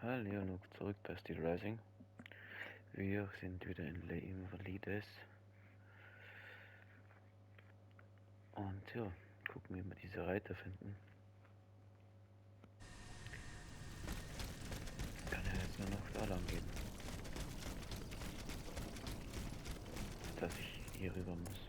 Hallo, zurück bei Steelrising. Wir sind wieder in Invalides. Und ja, gucken, wie wir diese Reiter finden. Kann ja jetzt nur noch da lang gehen. Dass ich hier rüber muss.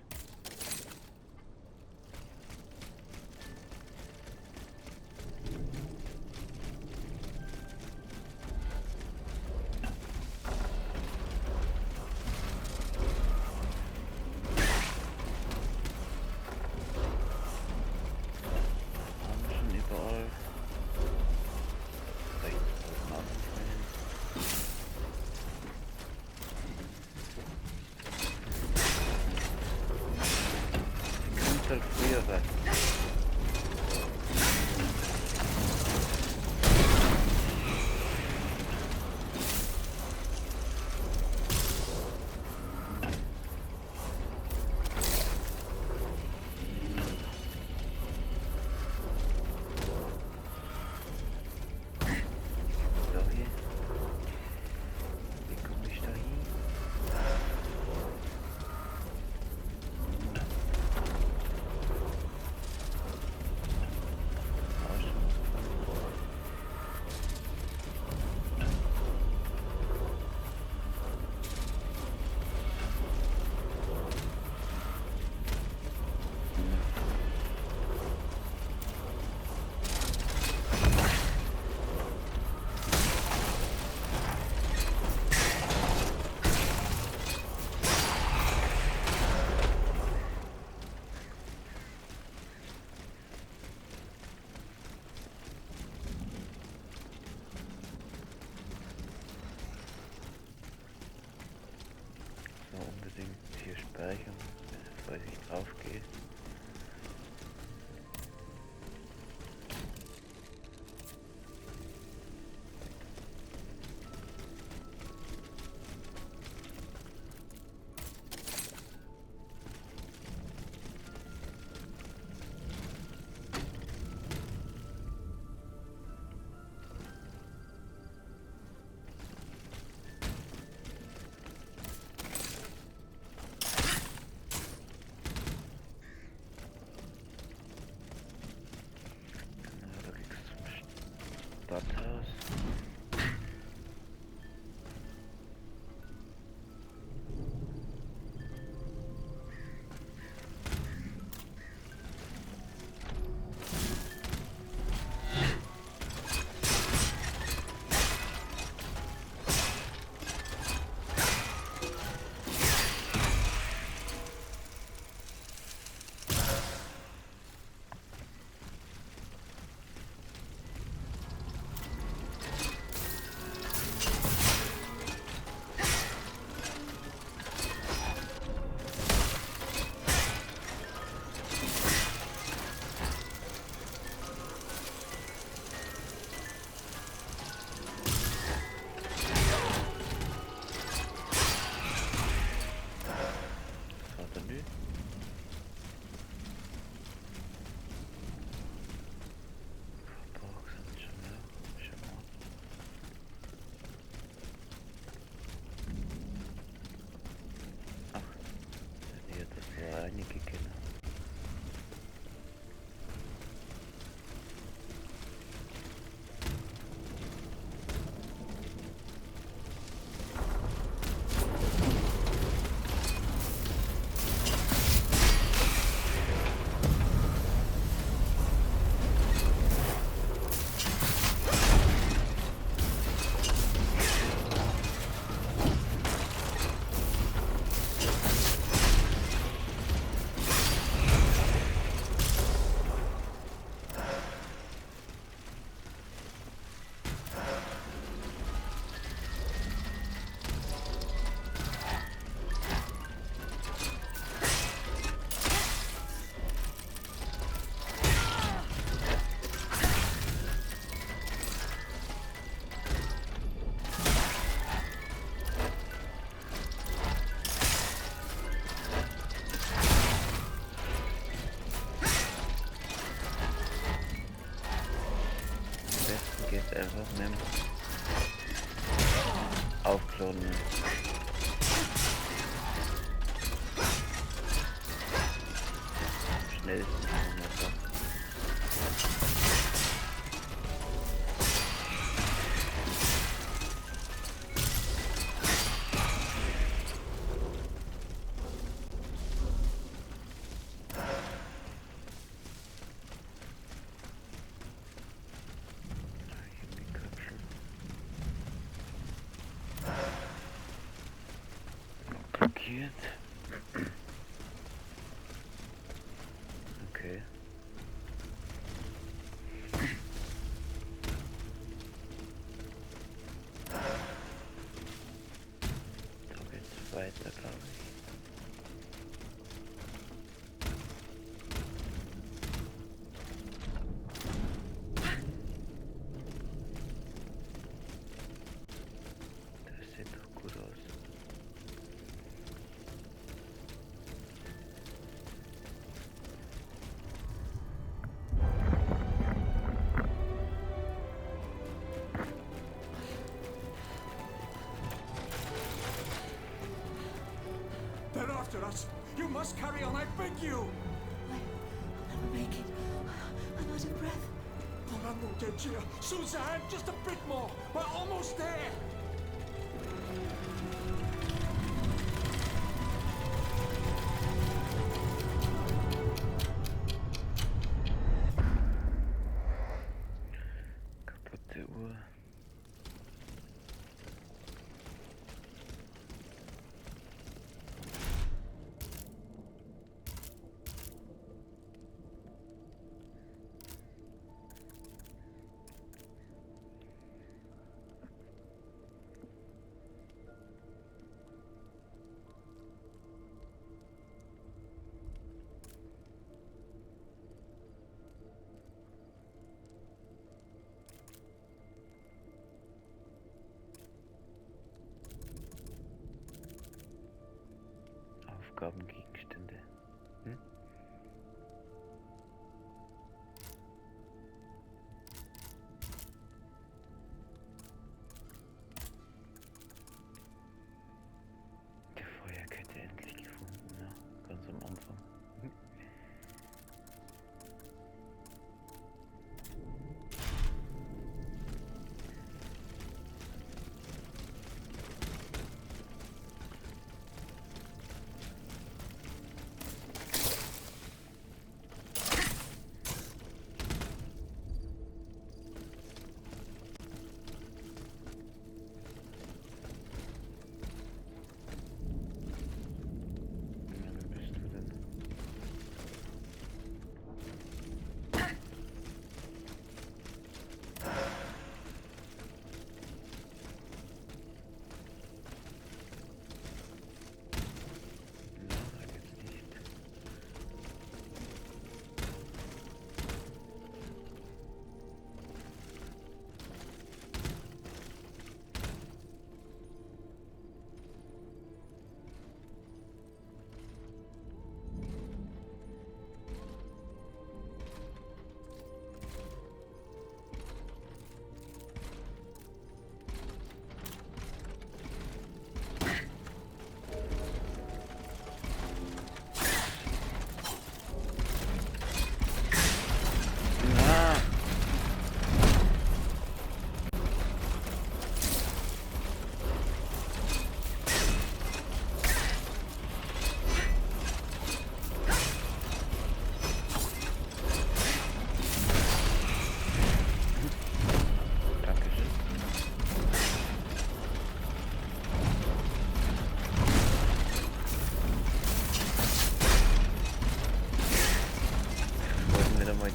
Früher sein. Unbedingt hier speichern, bevor ich drauf gehe. Stadthaus. Einige kennen. Einfach nehmen. aufklonen. Schnellsten Messer. Blockiert. Okay. So geht's weiter, glaube ich. Das sieht doch gut aus. They're after us. You must carry on, I beg you. I'll never make it. I'm out of breath. Orlando, dear. Suzanne, just a bit more. We're almost there. Kaputte Uhr. Aufgabengegenstände. Hm? Die Feuerkette endlich gefunden, ja, ganz am Anfang.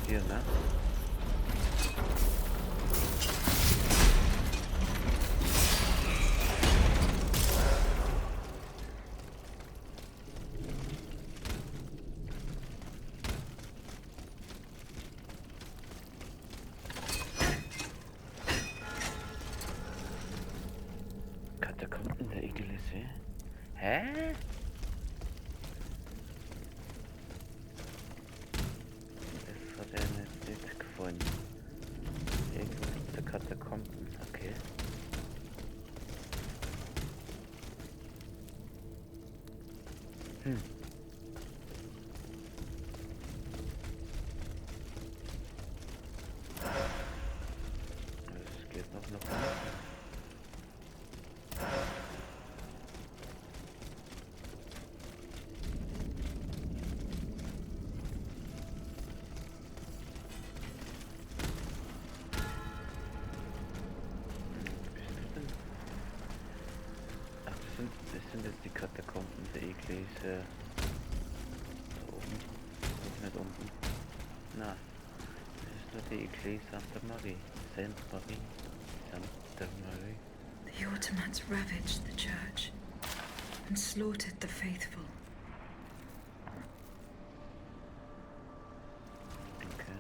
Hier, ne? Katakomben der Iglesie. Hä? Das hat er nicht gefunden. Irgendwas der Katakomben, okay. Es geht noch nach unten. Das sind jetzt die Katakomben der Iglesia. Da oben. Doch nicht unten. Na, das ist nur die Iglesia Santa Marie. Saint Marie. Santa Marie. The Ottomans ravaged the church and slaughtered the faithful. Okay.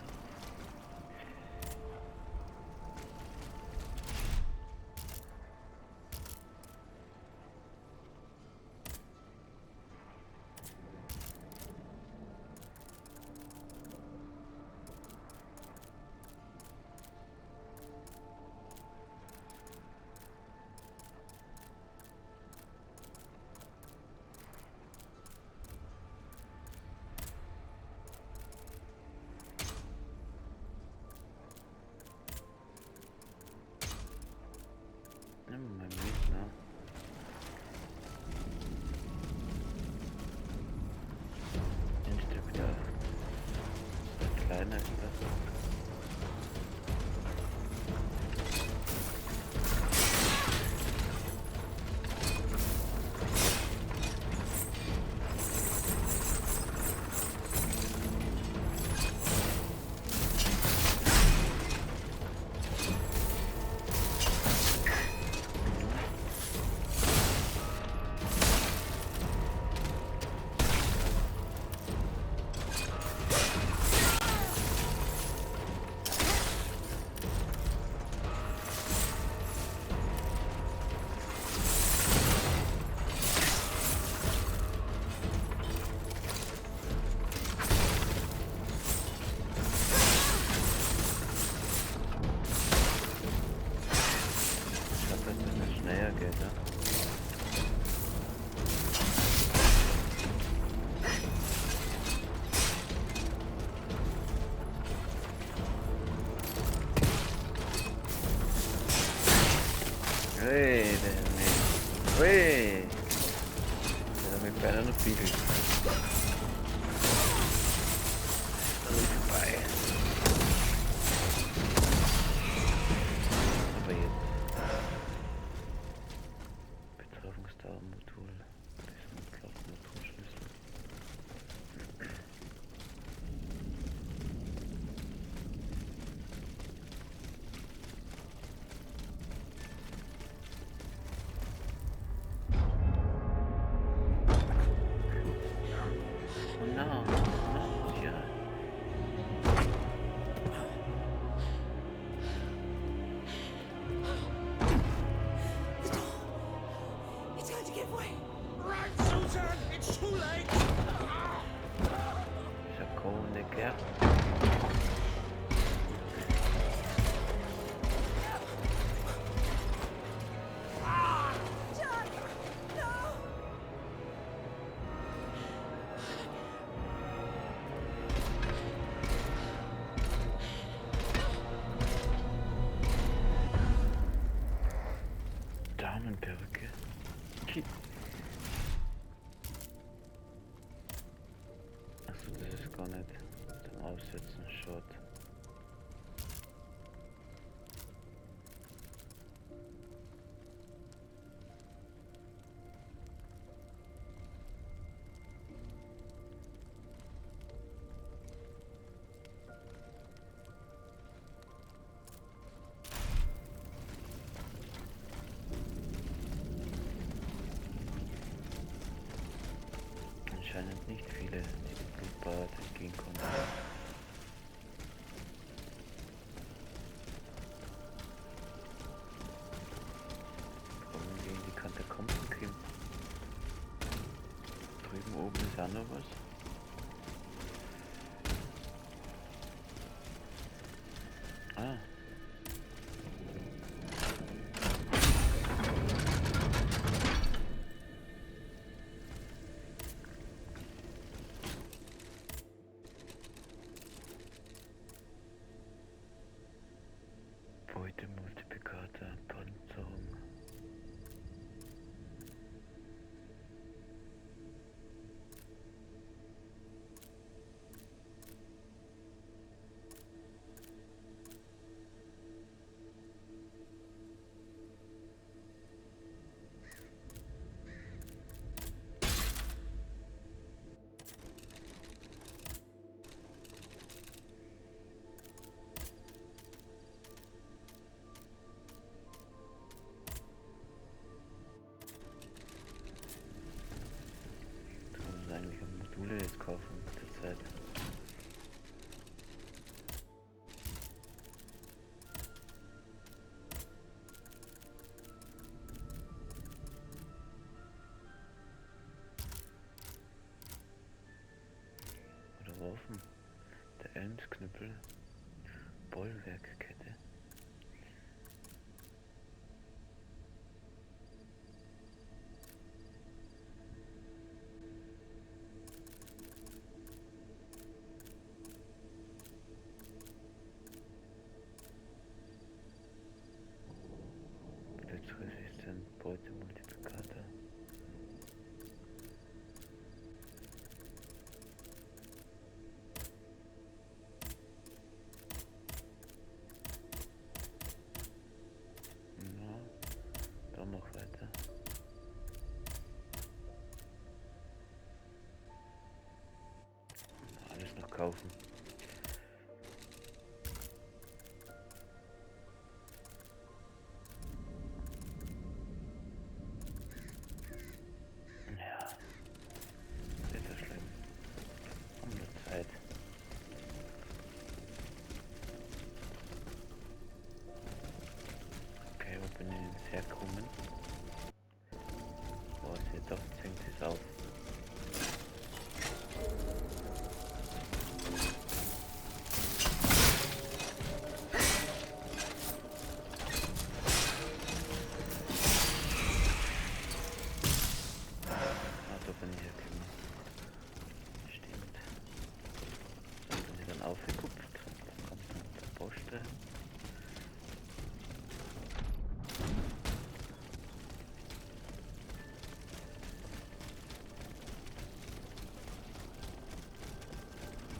Nehmen wir mal mit, ne? Ein Stück da. Das kleine ist das. Schneller geht, ne? Hey, der nicht. Hey! Der hat mit beinahe noch Biegel. Da ist vorbei. Aber jetzt. Betäubungsdauermodul. Das ist ein Kraftmotorschlüssel. Oh no, no, ja. It's going to give way. Right, Susan! It's too late! Schakone Gerd. John! No! Damenperücke. Achso, das ist gar nicht zum Aufsetzen. Shot. Anscheinend nicht viele, die dem Blutbad entgehen konnten. Wollen wir in die Katakomben kommen? Drüben oben ist auch noch was. Ah. Zeit. Oder Waffen. Der Elmsknüppel. Bollwerkkette. Blitzresistent, Beutemultiplikator. Ja, dann noch weiter. Alles noch kaufen. Ja, nicht so schlimm. Um die Zeit. Okay, wo bin ich jetzt hergekommen? Boah, sie doch zwingt es auf. Ah, da bin ich hergekommen. Stimmt. Da bin ich dann aufgekupft. Dann kommt dann der Poste.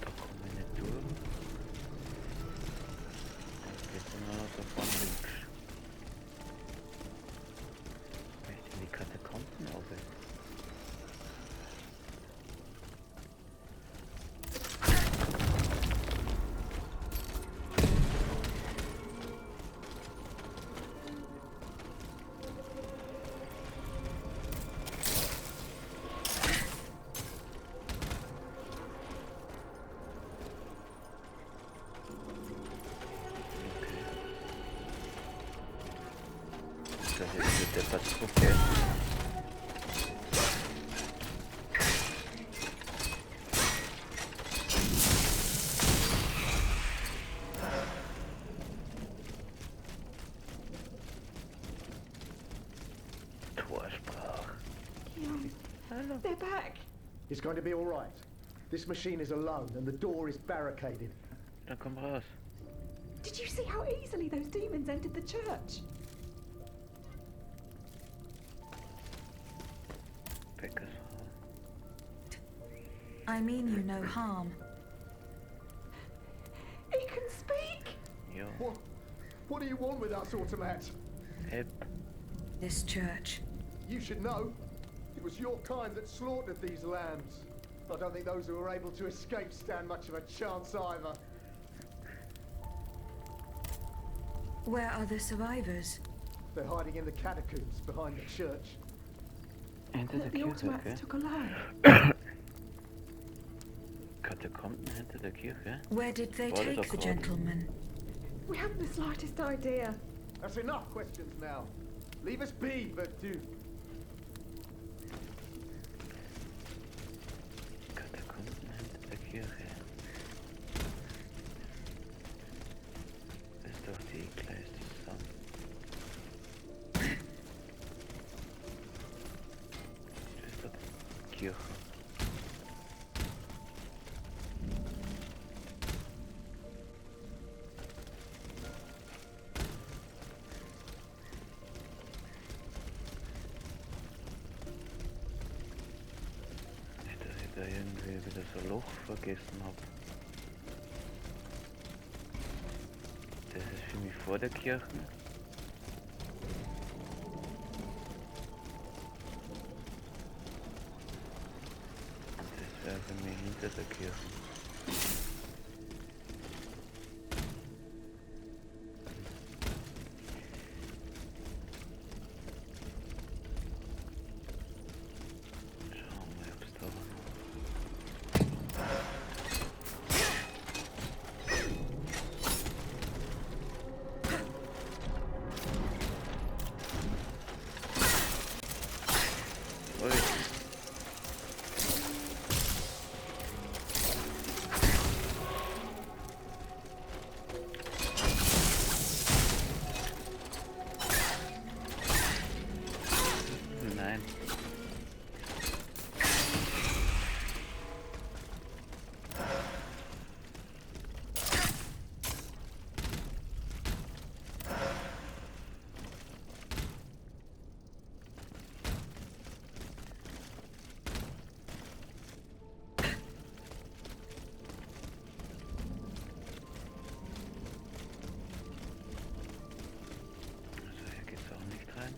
Da komme ich nicht durch. Jetzt geht's nur noch da vorne links. Ich möchte in die Katakomben auf. Das ist mit der Patrouille. Torsprach. Hallo. They're back. It's going to be all right. This machine is alone and the door is barricaded. Dann komm raus. Did you see how easily those demons entered the church? Beckers. I mean you no harm. He can speak. Jo. What do you want with us, Automat? Help. This church. You should know. It was your kind that slaughtered these lambs. I don't think those who were able to escape stand much of a chance either. Where are the survivors? They're hiding in the catacombs behind the church. Hinter der The Kirche, automats okay? took a lie. Katakomben hinter der Kirche? Where did they What is take the it called? gentleman? We haven't the slightest idea. That's enough questions now. Leave us be, Vertu. Katakomben hinter der Kirche. Ist doch die gleiche zusammen. Das ist doch die Kirche. Nicht, dass ich da irgendwie wieder so ein Loch vergessen habe. Das ist für mich vor der Kirche. Und das wäre für mich hinter der Kirche. Schauen wir, ob es da war. Ui. Nein. Also hier geht's auch nicht rein.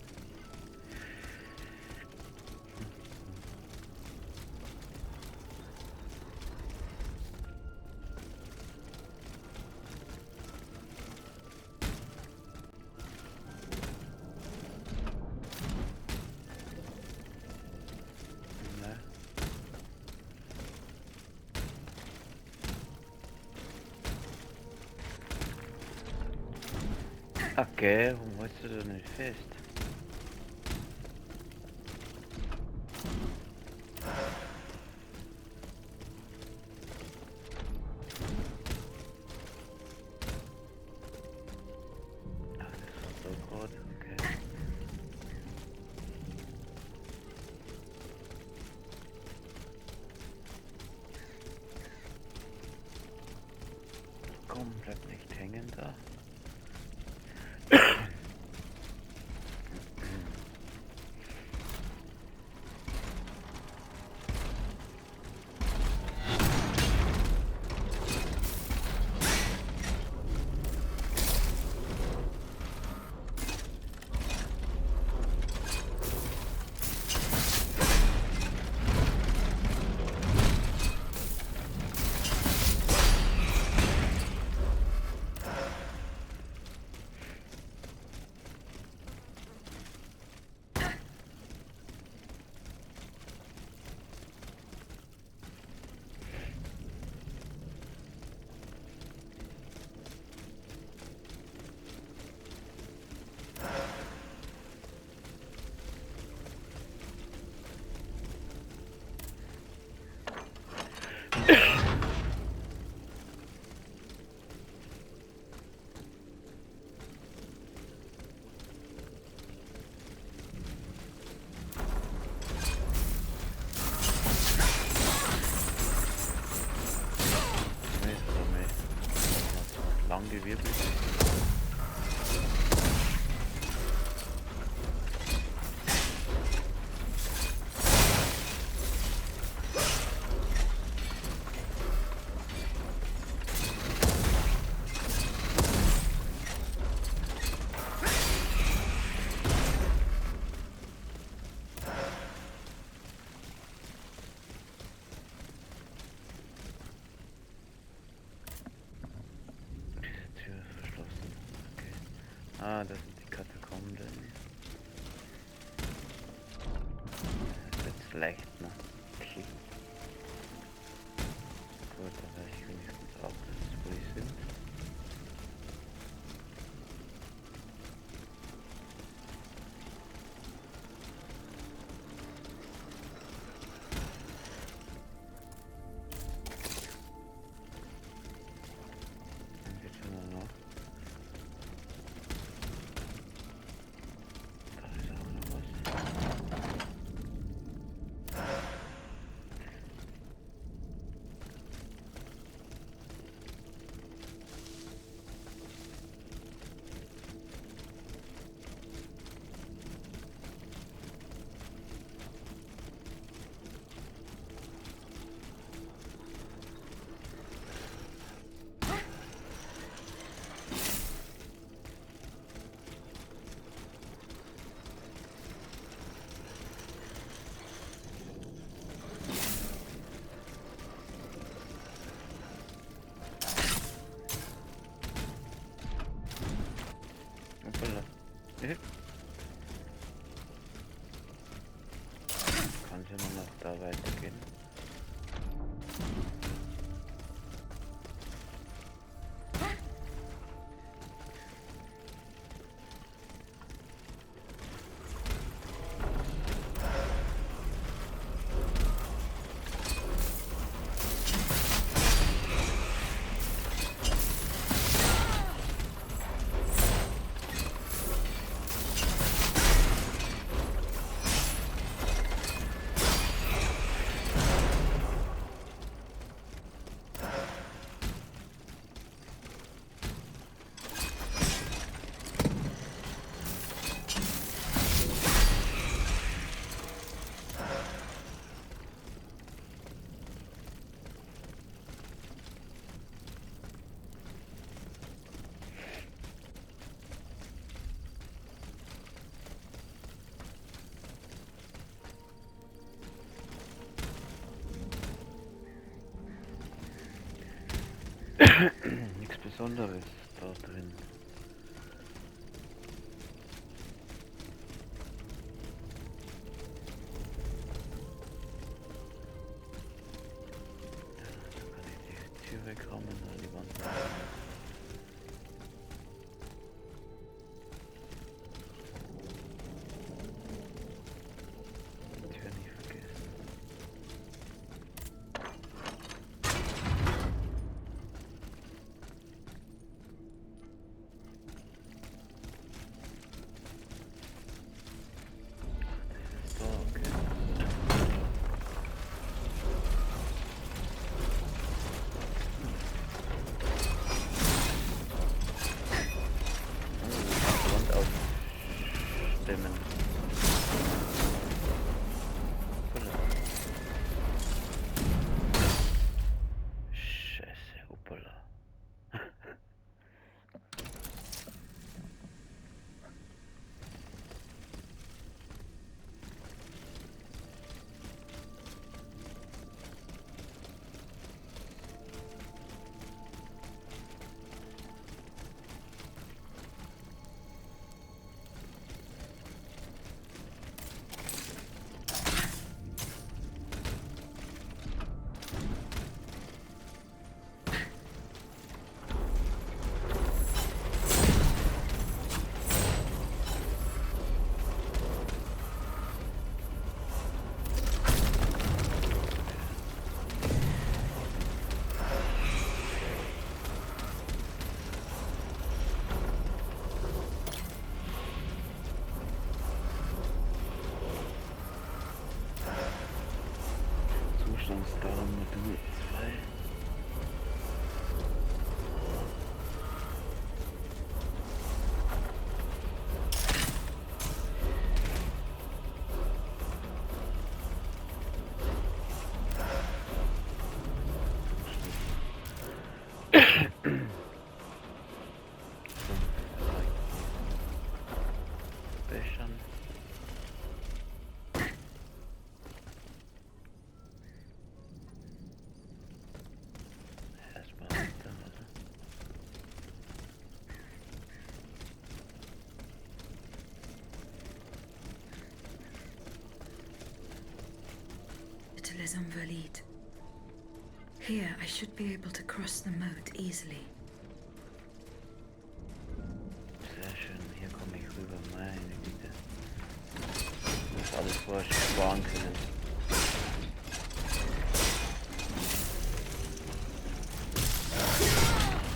Ne? Okay, warum holst du das nicht fest? Ach, das war so gut, okay. Komm, bleib nicht hängen da. Lang gewirbelt. Tür ist verschlossen. Okay. Ah, das sind die Katakomben. Das wird schlecht, ne? Okay. Gut, dann weiß ich wenigstens auch, wo die sind. Dann geht's immer noch. Da ist auch noch was. Hoppala. Kann es immer noch da weitergehen. Nichts Besonderes da drin. Da kann ich die Tür wegrammen oder die Wand. Die Tür nicht vergessen. So, okay. Wand aufstemmen. Hoppala. Scheiße, hoppala. Zustandsdaten Modul 2. Bechern. Erstmal da, oder? Little is Invalid. Here, I should be able to cross the moat easily. Sehr schön, hier komme ich rüber, meine Güte. Ich muss alles vorher sparen können.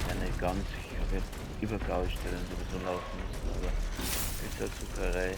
Ja, nicht ganz, ich habe jetzt Übergaustellen sowieso laufen müssen, aber ist ja Zuckerei.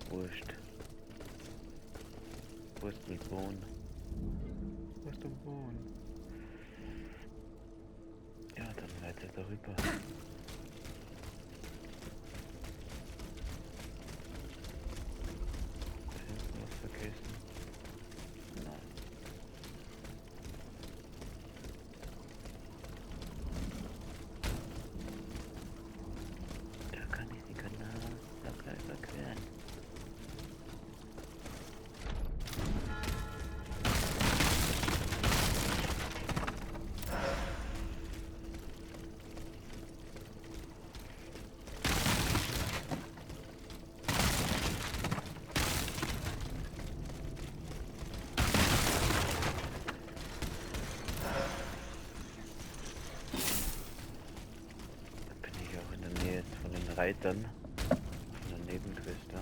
Wurscht. Wo ist die Wohn? Wo ist der Wohn? Ja, dann weiter darüber. Hinten was vergessen? Nein. Da kann ich die Kanal locker überqueren. erweitern. Eine Nebenquest, ja.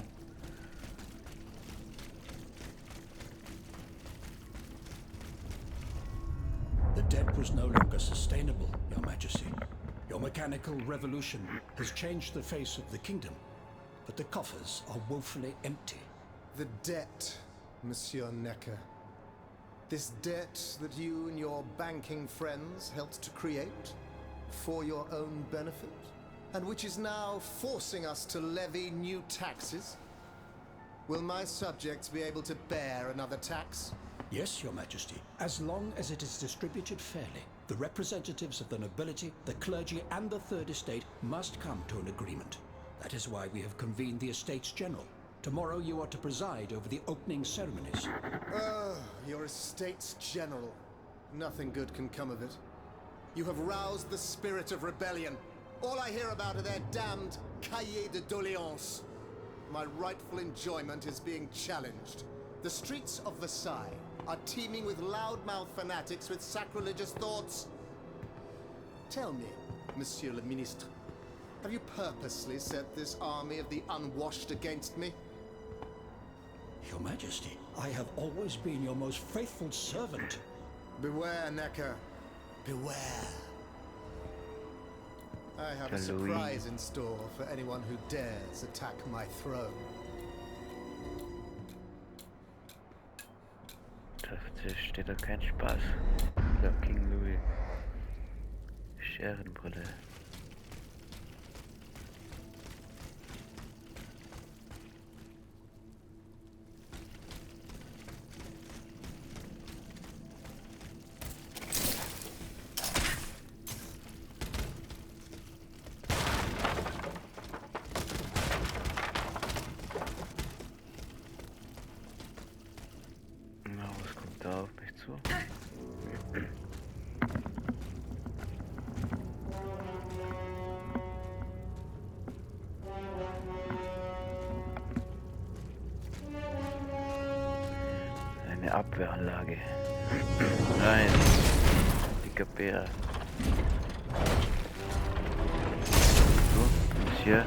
The debt was no longer sustainable, Your Majesty. Your mechanical revolution has changed the face of the kingdom, but the coffers are woefully empty. The debt, Monsieur Necker. This debt that you and your banking friends helped to create for your own benefit, and which is now forcing us to levy new taxes. Will my subjects be able to bear another tax? Yes, Your Majesty, as long as it is distributed fairly. The representatives of the nobility, the clergy, and the Third Estate must come to an agreement. That is why we have convened the Estates General. Tomorrow you are to preside over the opening ceremonies. Oh, your Estates General. Nothing good can come of it. You have roused the spirit of rebellion. All I hear about are their damned cahiers de doléances. My rightful enjoyment is being challenged. The streets of Versailles are teeming with loudmouth fanatics with sacrilegious thoughts. Tell me, Monsieur le Ministre, have you purposely set this army of the unwashed against me? Your Majesty, I have always been your most faithful servant. Beware, Necker. Beware. I have a surprise in store for anyone who dares attack my throne. Da steht da kein Spaß. Der King Louis. Scherenbrille. Na, was kommt da auf mich zu? Eine Abwehranlage. Nein, dicker Bär. So, Monsieur.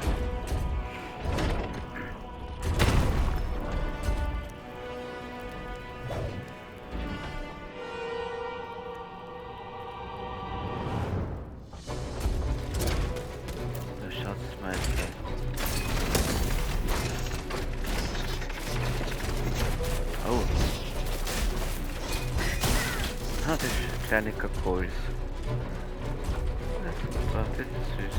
Der Schatzmeister. Oh. Ah, das ist kleine Kakols. Das ist süß.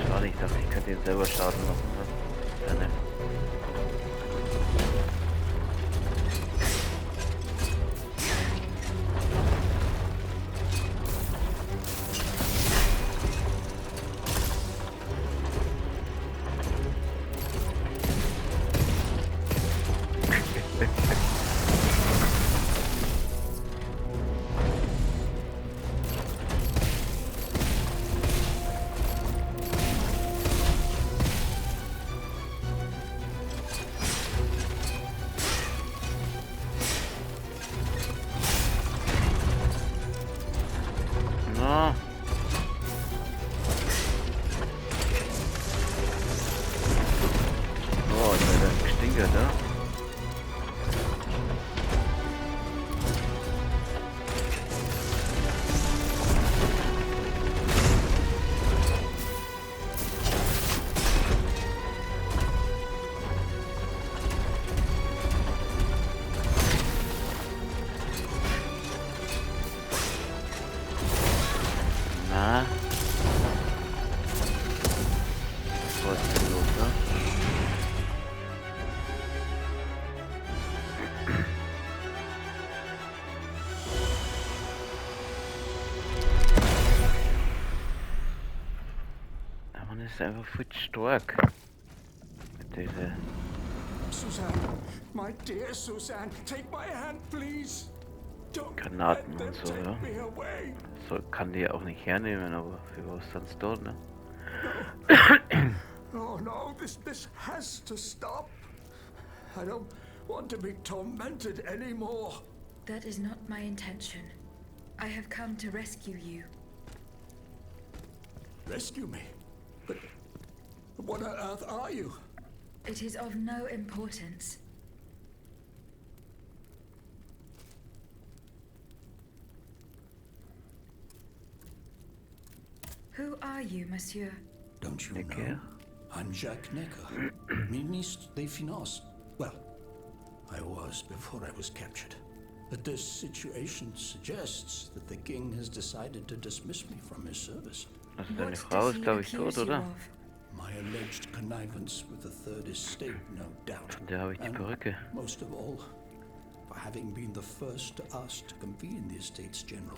Schade, ich dachte, ich könnte ihn selber Schaden machen. Ja, ne. No. Oh, ist ja ein Stinker, ne? Na? Was ist denn los, ne? Der Mann ist einfach viel stark. Mit dieser Suzanne, my dear Suzanne, take my hand, please. Don't Granaten let them und so, take ja. me away. So kann die ja auch nicht hernehmen, aber für was sonst dort, ne? Oh no, this has to stop. I don't want to be tormented anymore. That is not my intention. I have come to rescue you. Rescue me? But what on earth are you? It is of no importance. Who are you, monsieur? Don't you Necker? know? I'm Jacques Necker, Ministre des Finances. Well, I was before I was captured. But this situation suggests that the king has decided to dismiss me from his service. Also What deine does Frau ist, he glaube ich, accuse tot, you oder? of? My alleged connivance with the Third Estate, no doubt. Da habe ich die And Perücke. most of all, for having been the first to ask to convene the Estates General.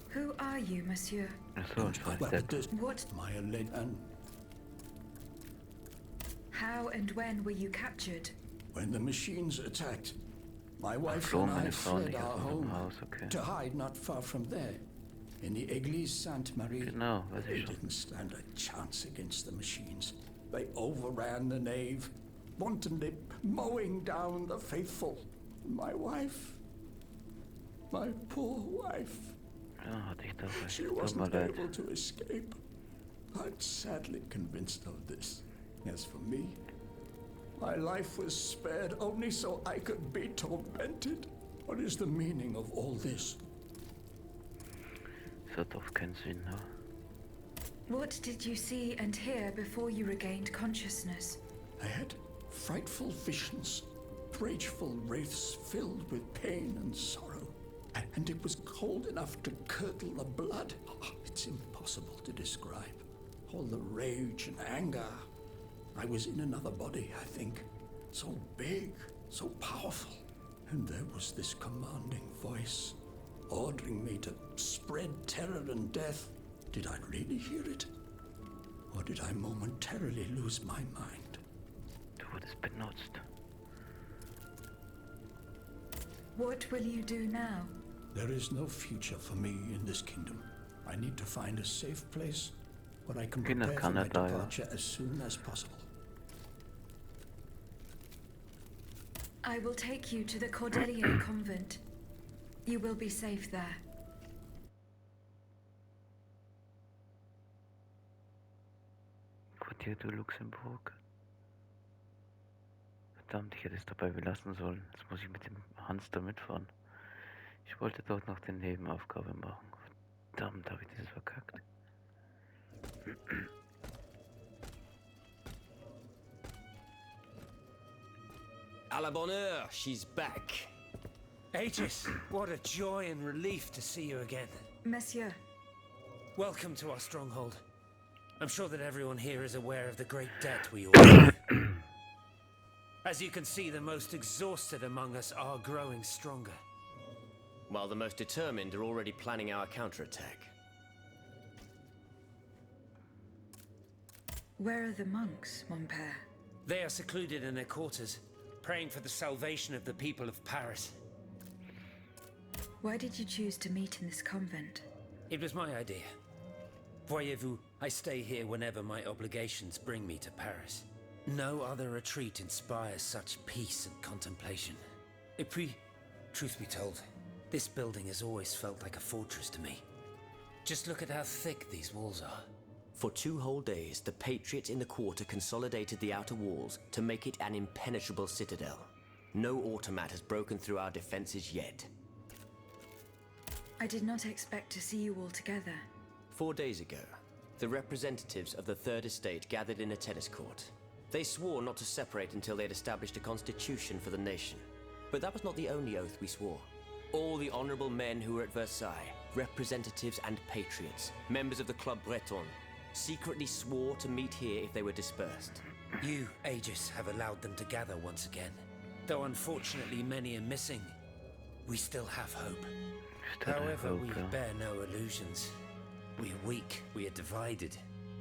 Who are you, monsieur? Achso, ich weiß Well, das. this, What? my alleged and How and when were you captured? when the machines attacked, my wife Floh and I meine Frau fled nicht our aus unserem home Haus, okay. to hide not far from there, in the Église Sainte-Marie. Genau, weiß They ich schon. didn't stand a chance against the machines. They overran the nave, wantonly mowing down the faithful. My wife, my poor wife, Ja, hatte ich doch recht. she Tut mir wasn't leid. able to escape. I'm sadly convinced of this. As for me, my life was spared only so I could be tormented. What is the meaning of all this? Das hat doch keinen Sinn, ne? What did you see and hear before you regained consciousness? I had frightful visions, rageful wraiths filled with pain and sorrow. And it was cold enough to curdle the blood. Oh, it's impossible to describe. All the rage and anger. I was in another body, I think. So big, so powerful. And there was this commanding voice, ordering me to spread terror and death. Did I really hear it? Or did I momentarily lose my mind? Du wurdest benutzt. What will you do now? There is no future for me in this kingdom. I need to find a safe place where I can Geh nach prepare for my Kanada, ja. departure as soon as possible. I will take you to the Cordelier convent. You will be safe there. Quartier du Luxemburg. Verdammt, ich hätte es dabei belassen sollen. Jetzt muss ich mit dem Hans da mitfahren. Ich wollte dort noch die Nebenaufgabe machen. Verdammt, habe ich das verkackt. À la bonne heure, she's back. Aegis, what a joy and relief to see you again. Monsieur, Welcome to our stronghold. I'm sure that everyone here is aware of the great debt we all have. As you can see, the most exhausted among us are growing stronger. While the most determined are already planning our counterattack. where are the monks, mon père? They are secluded in their quarters, praying for the salvation of the people of Paris. Why did you choose to meet in this convent? It was my idea. Voyez-vous, I stay here whenever my obligations bring me to Paris. No other retreat inspires such peace and contemplation. Et puis, truth be told, this building has always felt like a fortress to me. Just look at how thick these walls are. For 2 whole days, the Patriots in the quarter consolidated the outer walls to make it an impenetrable citadel. No automat has broken through our defenses yet. I did not expect to see you all together. 4 days ago, the representatives of the Third Estate gathered in a tennis court. They swore not to separate until they had established a constitution for the nation. But that was not the only oath we swore. All the honorable men who were at Versailles, representatives and patriots, members of the Club Breton, secretly swore to meet here if they were dispersed. You, Aegis, have allowed them to gather once again. Though unfortunately many are missing, we still have hope. However, we bear no illusions. We are weak, we are divided.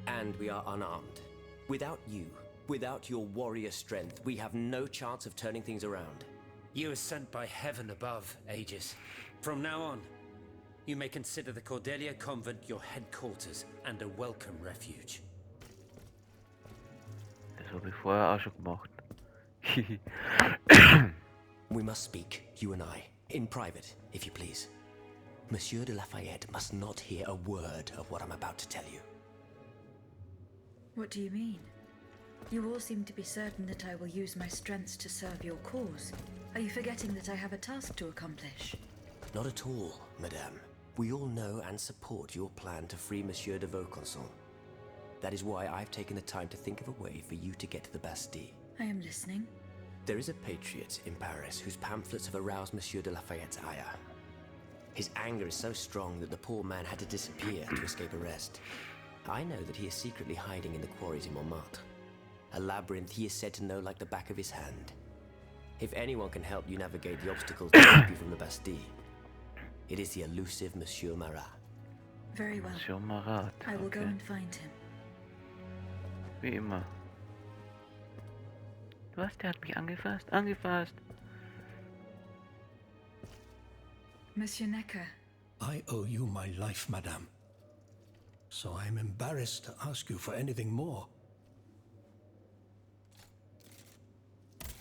And we are unarmed. Without you, without your warrior strength, we have no chance of turning things around. You are sent by heaven above, Aegis. From now on, you may consider the Cordelia Convent your headquarters and a welcome refuge. Das Das habe ich vorher auch schon gemacht. We must speak, you and I, in private, if you please. Monsieur de Lafayette must not hear a word of what I'm about to tell you. What do you mean? You all seem to be certain that I will use my strengths to serve your cause. Are you forgetting that I have a task to accomplish? Not at all, madame. We all know and support your plan to free Monsieur de Vaucanson. That is why I've taken the time to think of a way for you to get to the Bastille. I am listening. There is a patriot in Paris whose pamphlets have aroused Monsieur de Lafayette's ire. His anger is so strong that the poor man had to disappear to escape arrest. I know that he is secretly hiding in the quarries in Montmartre. A labyrinth he is said to know like the back of his hand. If anyone can help you navigate the obstacles to keep you from the Bastille, it is the elusive Monsieur Marat. Very well. Monsieur Marat. I will go Okay. and find him. Wie immer. Was? Der hat mich angefasst? Angefasst! Monsieur Necker, I owe you my life, madame. So I am embarrassed to ask you for anything more.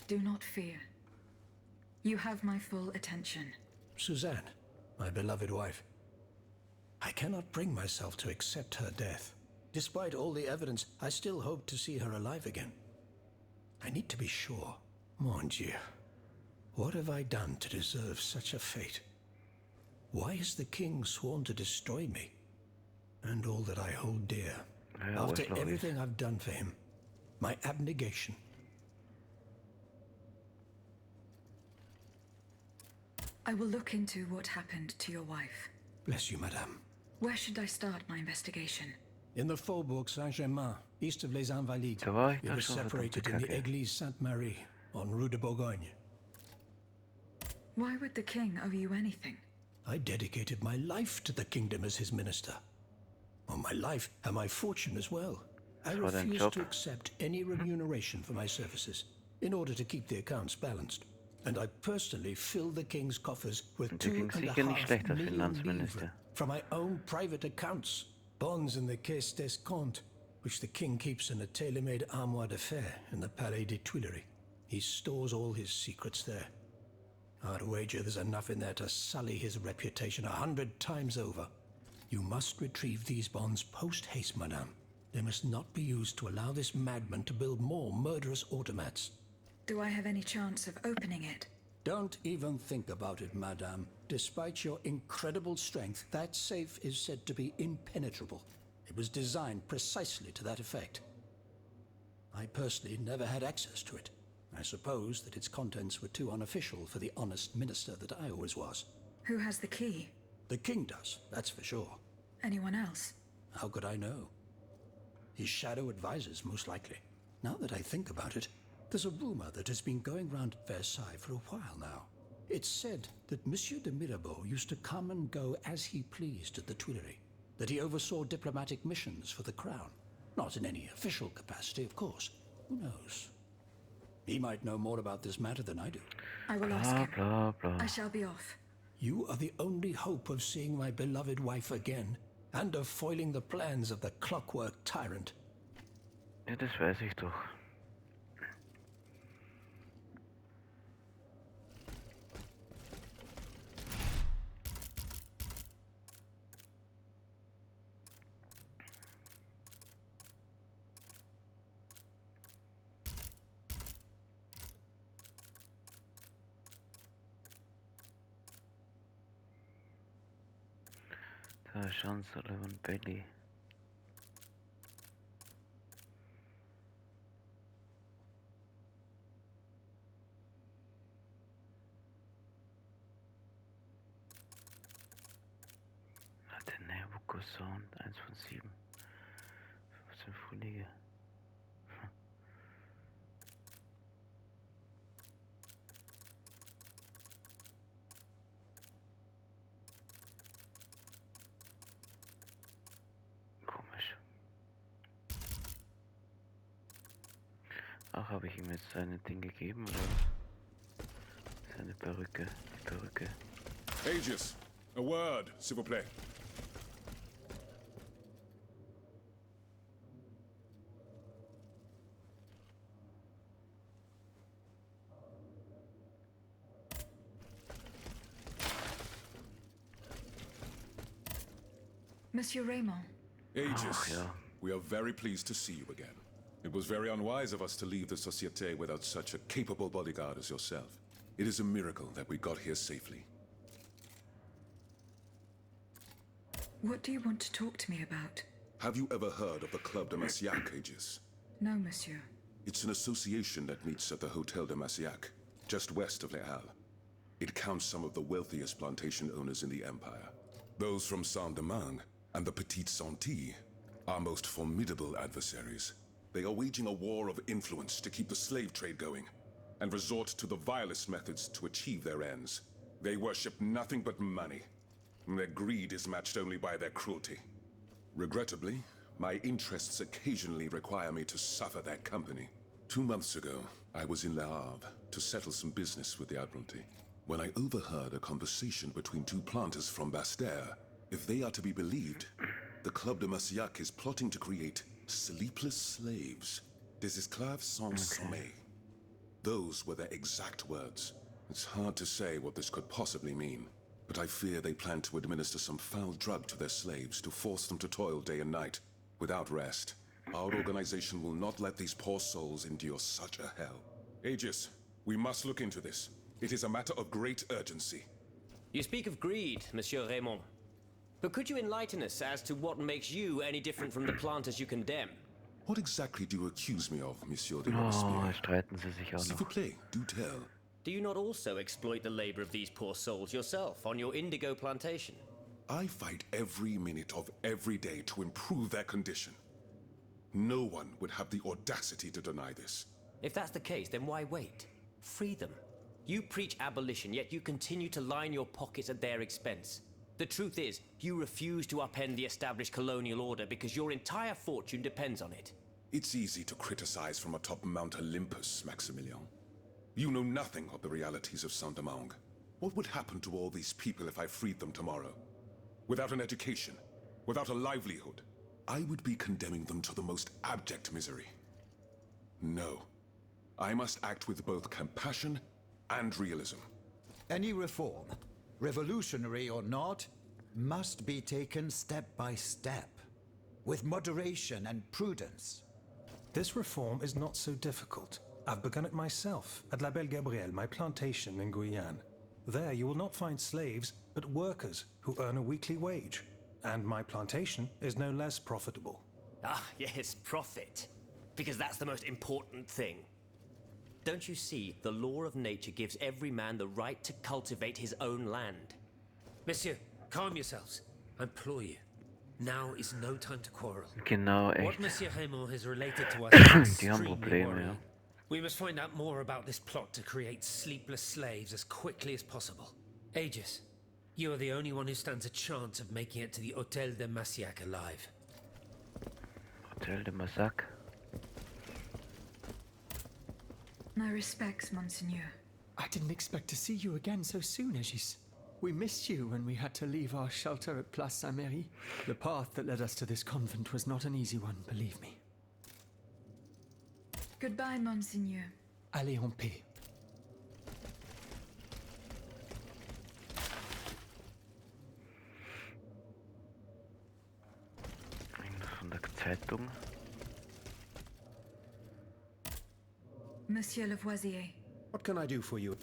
do not fear. You have my full attention. Suzanne, my beloved wife. I cannot bring myself to accept her death. Despite all the evidence, I still hope to see her alive again. I need to be sure. Mon Dieu. What have I done to deserve such a fate? Why has the king sworn to destroy me? And all that I hold dear. Ja, After was everything I've done for him. My abnegation. I will look into what happened to your wife. Bless you, madame. Where should I start my investigation? In the Faubourg Saint-Germain, east of Les Invalides. Ça va? Ich We dachte were schon, verdammt separated in the Kacke. Église Sainte-Marie on Rue de Bourgogne. Why would the king owe you anything? I dedicated my life to the kingdom as his minister. Well, my life and my fortune as well. I Das war dein refuse Job. to accept any remuneration for my services in order to keep the accounts balanced. And I personally filled the king's coffers with Und der ging sicher nicht schlecht als $2.5 million Finanzminister. from my own private accounts. Bonds in the Caisse d'Escompte, which the king keeps in a tailor-made armoire d'affaires in the Palais des Tuileries. He stores all his secrets there. I'd wager there's enough in there to sully his reputation 100 times over. You must retrieve these bonds post-haste, madame. They must not be used to allow this madman to build more murderous automats. Do I have any chance of opening it? Don't even think about it, madame. Despite your incredible strength, that safe is said to be impenetrable. It was designed precisely to that effect. I personally never had access to it. I suppose that its contents were too unofficial for the honest minister that I always was. Who has the key? The king does, that's for sure. Anyone else? How could I know? His shadow advisors, most likely. Now that I think about it, there's a rumor that has been going round Versailles for a while now. It's said that Monsieur de Mirabeau used to come and go as he pleased at the Tuileries, that he oversaw diplomatic missions for the crown. Not in any official capacity, of course. Who knows? He might know more about this matter than I do. I will ask Bla him. bla bla. I shall be off. You are the only hope of seeing my beloved wife again, and of foiling the plans of the clockwork tyrant. Ja, das weiß ich doch. Da schauen Sullivan Bailey. Der Nebuco Sound, 1 von 7. 15 Frühlinge. Komisch. Ach, habe ich ihm jetzt sein Ding gegeben, oder? Seine Perücke, die Perücke. Aegis, a word, s'il vous plaît. Monsieur Raymond. Aegis, yeah. we are very pleased to see you again. It was very unwise of us to leave the Société without such a capable bodyguard as yourself. It is a miracle that we got here safely. What do you want to talk to me about? Have you ever heard of the Club de Massiac, Aegis? No, monsieur. It's an association that meets at the Hotel de Massiac, just west of Les Halles. It counts some of the wealthiest plantation owners in the Empire. Those from Saint-Domingue and the Petite Santilles are most formidable adversaries. They are waging a war of influence to keep the slave trade going, and resort to the vilest methods to achieve their ends. They worship nothing but money, and their greed is matched only by their cruelty. Regrettably, my interests occasionally require me to suffer their company. 2 months ago, I was in Le Havre to settle some business with the Admiralty, when I overheard a conversation between 2 planters from Bastère. If they are to be believed, the Club de Massiac is plotting to create sleepless slaves, des esclaves sans sommeil. Those were their exact words. It's hard to say what this could possibly mean, but I fear they plan to administer some foul drug to their slaves to force them to toil day and night, without rest. Our organization will not let these poor souls endure such a hell. Aegis, we must look into this. It is a matter of great urgency. You speak of greed, Monsieur Raymond. But could you enlighten us as to what makes you any different from the planters you condemn? What exactly do you accuse me of, Monsieur de Oh, Robespierre? streiten sie sich auch S'il noch. vous plaît, do tell. Do you not also exploit the labor of these poor souls yourself on your indigo plantation? I fight every minute of every day to improve their condition. No one would have the audacity to deny this. If that's the case, then why wait? Free them. You preach abolition, yet you continue to line your pockets at their expense. The truth is, you refuse to upend the established colonial order because your entire fortune depends on it. It's easy to criticize from atop Mount Olympus, Maximilian. You know nothing of the realities of Saint-Domingue. What would happen to all these people if I freed them tomorrow? Without an education, without a livelihood, I would be condemning them to the most abject misery. No. I must act with both compassion and realism. Any reform, revolutionary or not, must be taken step by step, with moderation and prudence. This reform is not so difficult. I've begun it myself at La Belle Gabrielle, my plantation in Guyane. There you will not find slaves, but workers who earn a weekly wage. And my plantation is no less profitable. Ah, yes, profit. Because that's the most important thing. Don't you see, the law of nature gives every man the right to cultivate his own land. Monsieur, calm yourselves. I implore you. Now is no time to quarrel. Genau, What echt. Monsieur Raymond has related to us is Die haben extremely Probleme, worrying. ja. We must find out more about this plot to create sleepless slaves as quickly as possible. Aegis, you are the only one who stands a chance of making it to the Hotel de Massiac alive. Hotel de Massiac. My respects, Monseigneur. I didn't expect to see you again so soon, Aegis. We missed you when we had to leave our shelter at Place Saint-Méry. The path that led us to this convent was not an easy one, believe me. Goodbye, Monseigneur. Allez en paix. Irgendwas von der Zeitung. Monsieur Lavoisier, What can I do for you?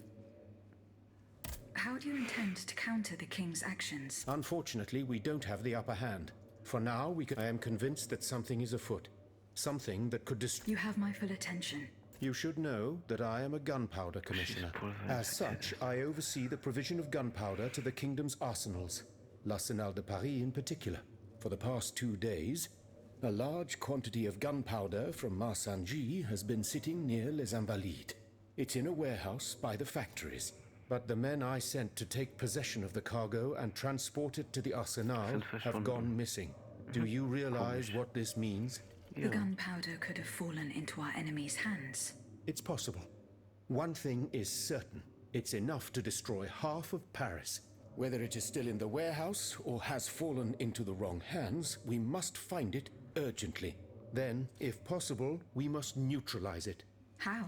how do you intend to counter the King's actions? Unfortunately, we don't have the upper hand. For now, I am convinced that something is afoot. Something that could destroy... You have my full attention. You should know that I am a gunpowder commissioner. As such, I oversee the provision of gunpowder to the kingdom's arsenals, l'Arsenal de Paris in particular. For the past 2 days, a large quantity of gunpowder from Marsangy has been sitting near Les Invalides. It's in a warehouse by the factories. But the men I sent to take possession of the cargo and transport it to the Arsenal have gone missing. Do you realize what this means? The gunpowder could have fallen into our enemy's hands. It's possible. One thing is certain. It's enough to destroy half of Paris. Whether it is still in the warehouse or has fallen into the wrong hands, we must find it urgently. Then, if possible, we must neutralize it. How?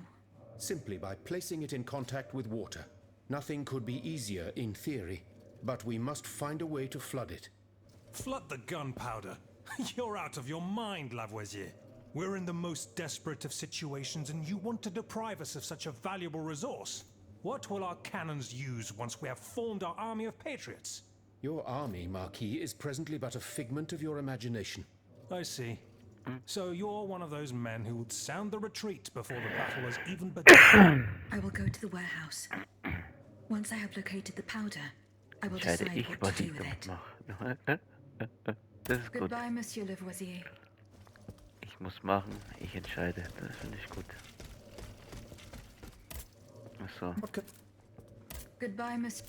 Simply by placing it in contact with water. Nothing could be easier in theory, but we must find a way to flood it. Flood the gunpowder. You're out of your mind, Lavoisier. We're in the most desperate of situations, and you want to deprive us of such a valuable resource. What will our cannons use once we have formed our army of patriots? Your army, Marquis, is presently but a figment of your imagination. I see. So you're one of those men who would sound the retreat before the battle has even begun. I will go to the warehouse. Once I have located the powder, I will decide what to do with it. Das ist gut. Goodbye, Monsieur Lavoisier. Ich muss machen, ich entscheide. Das finde ich gut. Achso. Goodbye, Monsieur.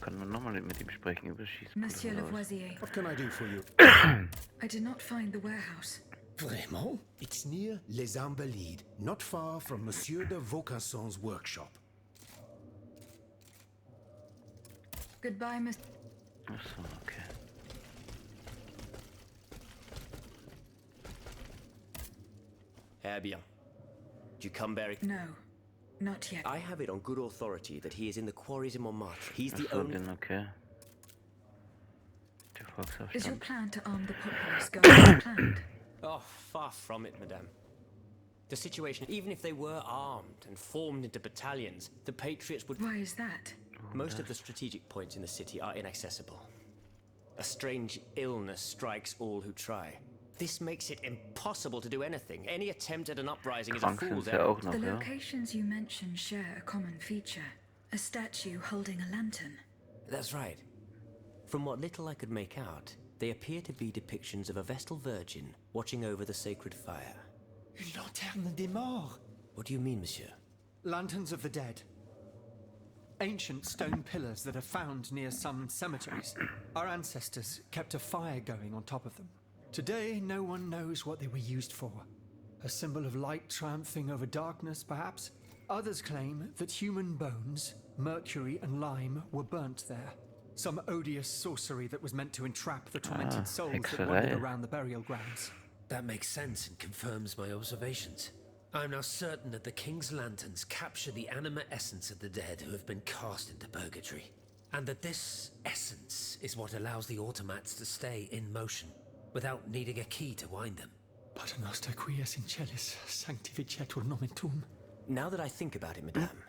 Kann man nochmal mit ihm sprechen über Schießen. Monsieur Lavoisier. What can I do for you? I did not find the warehouse. Vraiment? It's near Les Invalides, not far from Monsieur de Vaucanson's workshop. Goodbye, Monsieur. Achso, okay. Eh bien. Du come bearing? No, not yet. I have it on good authority that he is in the quarries in Montmartre. He's the Achso, only... dann okay. Der Is your Volksaufstand. plan to arm the populace going as planned? Oh, far from it, madame. The situation, even if they were armed and formed into battalions, the Patriots would... Why is that? Most of the strategic points in the city are inaccessible. A strange illness strikes all who try. This makes it impossible to do anything. Any attempt at an uprising is a Krank sind fool's sie errand. auch noch, The ja? locations you mentioned share a common feature. A statue holding a lantern. That's right. From what little I could make out, they appear to be depictions of a Vestal Virgin watching over the sacred fire. Une lanterne des morts. What do you mean, monsieur? Lanterns of the dead. Ancient stone pillars that are found near some cemeteries. Our ancestors kept a fire going on top of them. Today, no one knows what they were used for. A symbol of light triumphing over darkness, perhaps? Others claim that human bones, mercury and lime, were burnt there. Some odious sorcery that was meant to entrap the tormented souls that wandered around the burial grounds. That makes sense and confirms my observations. I'm now certain that the King's lanterns capture the anima essence of the dead who have been cast into purgatory. And that this essence is what allows the automats to stay in motion, without needing a key to wind them. Pater noster qui es in celis, sanctificetur nomen tuum. Now that I think about it, madame,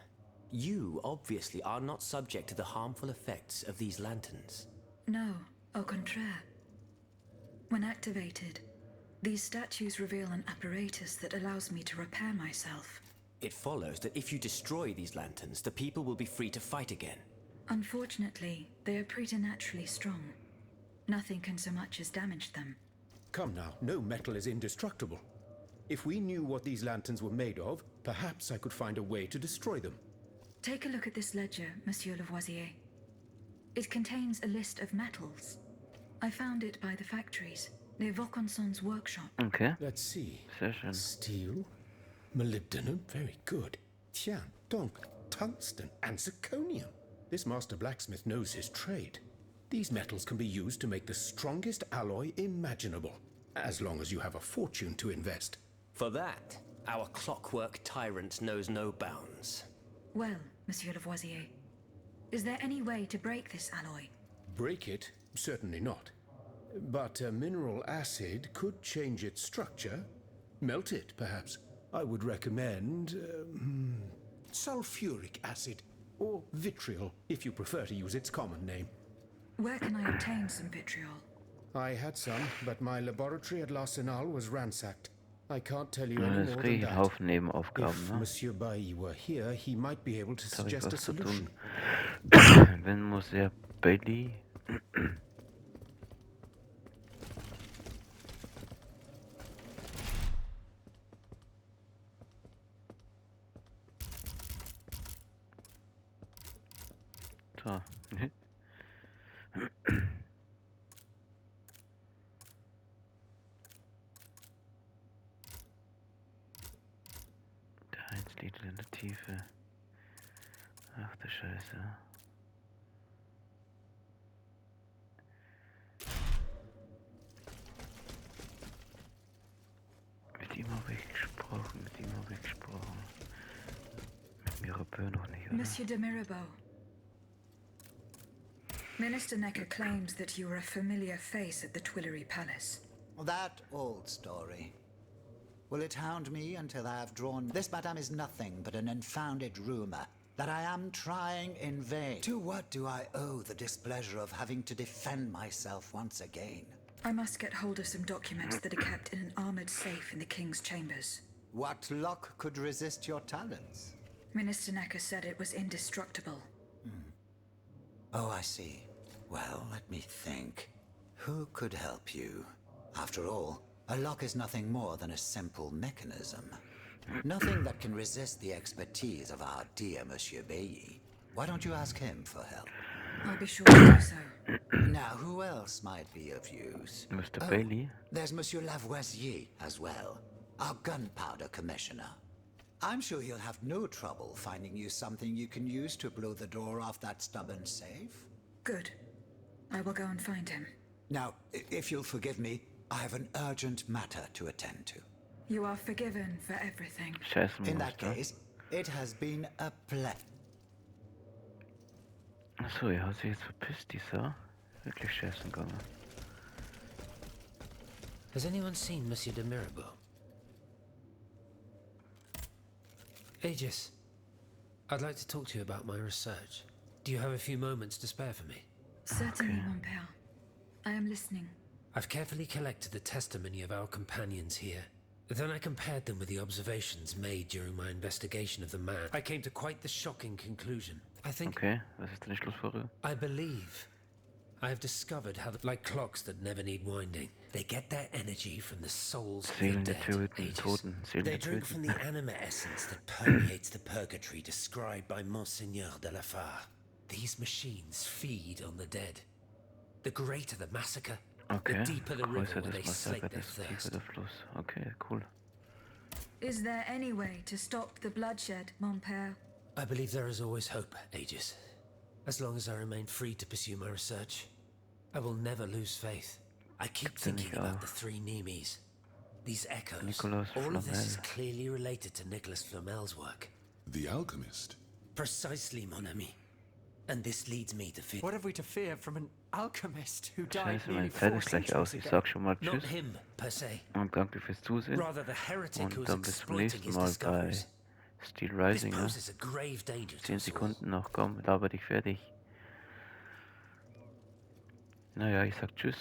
you obviously are not subject to the harmful effects of these lanterns. No, au contraire. When activated, these statues reveal an apparatus that allows me to repair myself. It follows that if you destroy these lanterns, the people will be free to fight again. Unfortunately, they are preternaturally strong. Nothing can so much as damage them. Come now, no metal is indestructible. If we knew what these lanterns were made of, perhaps I could find a way to destroy them. Take a look at this ledger, Monsieur Lavoisier. It contains a list of metals. I found it by the factories, near Vaucanson's workshop. Okay. Let's see. Sehr schön. Steel, molybdenum, very good. Tiens, donc, tungsten and zirconium. This master blacksmith knows his trade. These metals can be used to make the strongest alloy imaginable, as long as you have a fortune to invest. For that, our clockwork tyrant knows no bounds. Well, Monsieur Lavoisier, is there any way to break this alloy? Break it? Certainly not. But mineral acid could change its structure. Melt it, perhaps. I would recommend sulfuric acid, or vitriol, if you prefer to use its common name. Where can I obtain some vitriol? I had some, but my laboratory at L'Arsenal was ransacked. I can't tell you any Das more kriege than ich einen that. Haufen Nebenaufgaben, If ne? Monsieur Bailly were here, he might be able to Jetzt habe ich suggest a was zu solution. tun. Wenn muss er Bailey? So. Der Heinz liegt in der Tiefe. Ach du Scheiße. Mit ihm habe ich gesprochen, Mit Mirabeau noch nicht, oder? Monsieur de Mirabeau. Minister Necker claims that you are a familiar face at the Tuileries Palace. That old story. Will it hound me until I have drawn... This, madame, is nothing but an unfounded rumor that I am trying in vain. To what do I owe the displeasure of having to defend myself once again? I must get hold of some documents that are kept in an armored safe in the King's chambers. What lock could resist your talents? Minister Necker said it was indestructible. Oh, I see. Well, let me think. Who could help you? After all, a lock is nothing more than a simple mechanism. Nothing that can resist the expertise of our dear Monsieur Bailly. Why don't you ask him for help? I'll be sure to do so. Now, who else might be of use? Mr. Bailey? There's Monsieur Lavoisier as well, our gunpowder commissioner. I'm sure he'll have no trouble finding you something you can use to blow the door off that stubborn safe. Good. I will go and find him. Now, if you'll forgive me, I have an urgent matter to attend to. You are forgiven for everything. In that case, it has been a pleasure. Achso, er hat sich jetzt verpisst, dieser. Wirklich scheißen gegangen. Has anyone seen Monsieur de Mirabeau? Aegis, I'd like to talk to you about my research. Do you have a few moments to spare for me? Certainly, mon père. I am listening. I've carefully collected the testimony of our companions here. Then I compared them with the observations made during my investigation of the man. I came to quite the shocking conclusion. I think... Okay, was ist denn die Schlussfolgerung? I believe I have discovered how, like clocks that never need winding, they get their energy from the souls of the dead. They drink from the anima essence that permeates the purgatory described by Monseigneur de la Fare. These machines feed on the dead. The greater the massacre, the deeper the river where they slake their thirst. Okay, cool. Is there any way to stop the bloodshed, mon père? I believe there is always hope, Aegis. As long as I remain free to pursue my research, I will never lose faith. I keep thinking about the three Nemes. These echoes, all of this is clearly related to Nicholas Flamel's work. The alchemist? Precisely, mon ami. And this leads me to fear... What have we to fear from an alchemist who died Scheiße, nearly meine Zeit 4 ist gleich aus. centuries Ich ago? sag schon mal Not Tschüss him, per se. und danke fürs Zusehen. Rather the heretic who Und is dann bis zum exploiting nächsten his Mal bei discoveries. Steelrising. This Ne? poses a grave danger to 10 us all. Sekunden noch, komm, laber dich fertig. Naja, ich sag Tschüss.